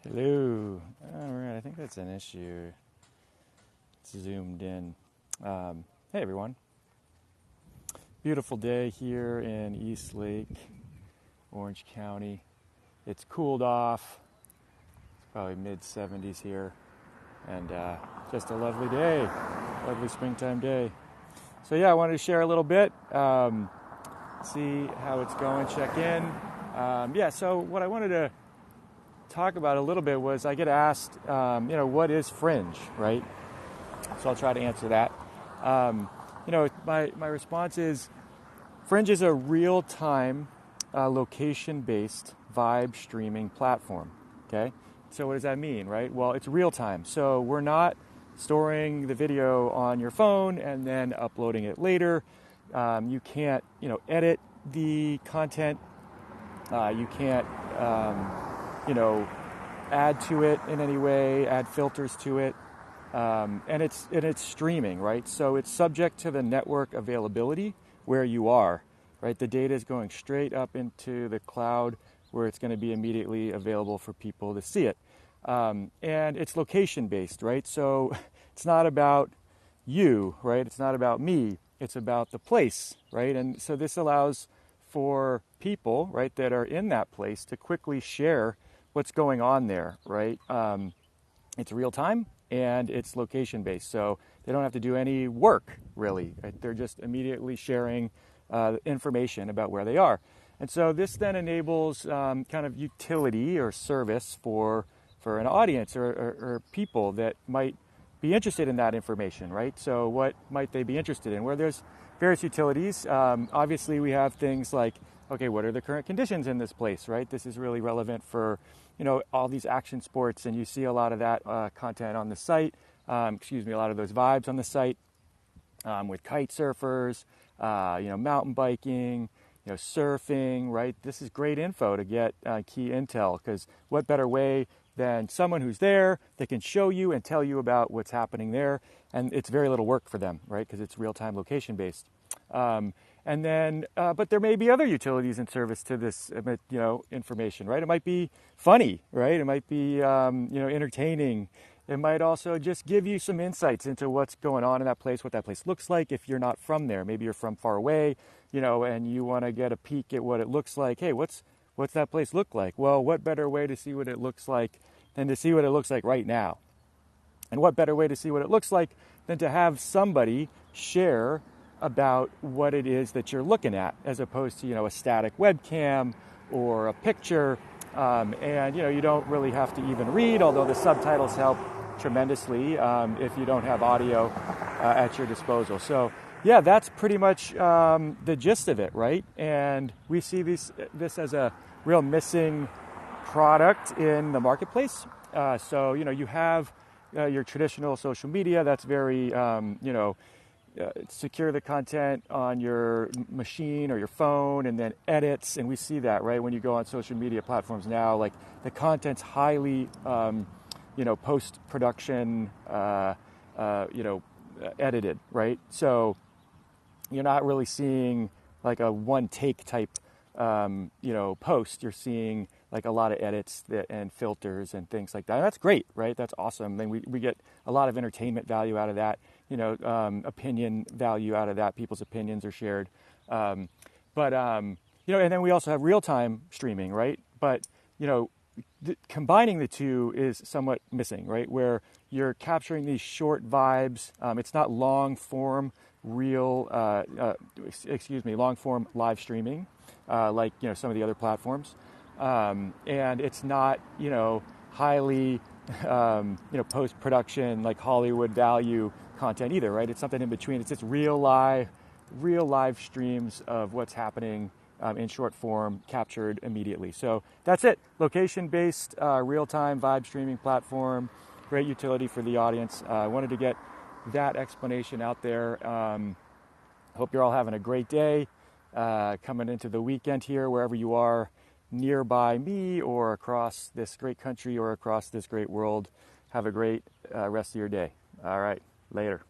Hello. All right, I think that's an issue. It's zoomed in. Hey, everyone. Beautiful day here in East Lake, Orange County. It's cooled off. It's probably mid-70s here. And just a lovely day. Lovely springtime day. So yeah, I wanted to share a little bit, see how it's going, check in. So what I wanted to talk about a little bit was I get asked, what is Fringe, right? So I'll try to answer that. My response is Fringe is a real-time, location-based vibe streaming platform, okay? So what does that mean, right? Well, it's real-time. So we're not storing the video on your phone and then uploading it later. You can't, edit the content. You can't, add to it in any way, add filters to it. And it's streaming, right? So it's subject to the network availability where you are, right? The data is going straight up into the cloud where it's going to be immediately available for people to see it. And it's location-based, right? So it's not about you, right? It's not about me. It's about the place, right? And so this allows for people, right, that are in that place to quickly share what's going on there, right? It's real time and it's location based, so they don't have to do any work really. Right? They're just immediately sharing information about where they are, and so this then enables kind of utility or service for an audience or people that might be interested in that information, right? So what might they be interested in? Where there's various utilities. Obviously, we have things like, okay, what are the current conditions in this place, right? This is really relevant for, all these action sports, and you see a lot of that content on the site. A lot of those vibes on the site with kite surfers, mountain biking, surfing, right? This is great info to get key intel, because what better way than someone who's there that can show you and tell you about what's happening there, and it's very little work for them, right? Because it's real-time location-based. But there may be other utilities in service to this, information, right? It might be funny, right? It might be, entertaining. It might also just give you some insights into what's going on in that place, what that place looks like if you're not from there. Maybe you're from far away, and you want to get a peek at what it looks like. Hey, what's that place look like? Well, what better way to see what it looks like than to see what it looks like right now? And what better way to see what it looks like than to have somebody share about what it is that you're looking at, as opposed to, a static webcam or a picture. You don't really have to even read, although the subtitles help tremendously if you don't have audio at your disposal. So yeah, that's pretty much the gist of it, right? And we see this as a real missing product in the marketplace. You have your traditional social media that's very, secure the content on your machine or your phone and then edits. And we see that, right? When you go on social media platforms now, like the content's highly, post-production, edited, right? So you're not really seeing like a one-take type, post. You're seeing like a lot of edits and filters and things like that. And that's great, right? That's awesome. Then we get a lot of entertainment value out of that, opinion value out of that. People's opinions are shared. And then we also have real-time streaming, right? But, combining the two is somewhat missing, right? Where you're capturing these short vibes. It's not long-form long-form live streaming, like, some of the other platforms. And it's not, highly, post-production, like Hollywood value content either, right? It's something in between. It's just real live streams of what's happening in short form, captured immediately. So that's it. Location-based, real-time vibe streaming platform. Great utility for the audience. I wanted to get that explanation out there. Hope you're all having a great day coming into the weekend here, wherever you are nearby me or across this great country or across this great world. Have a great rest of your day. All right, later.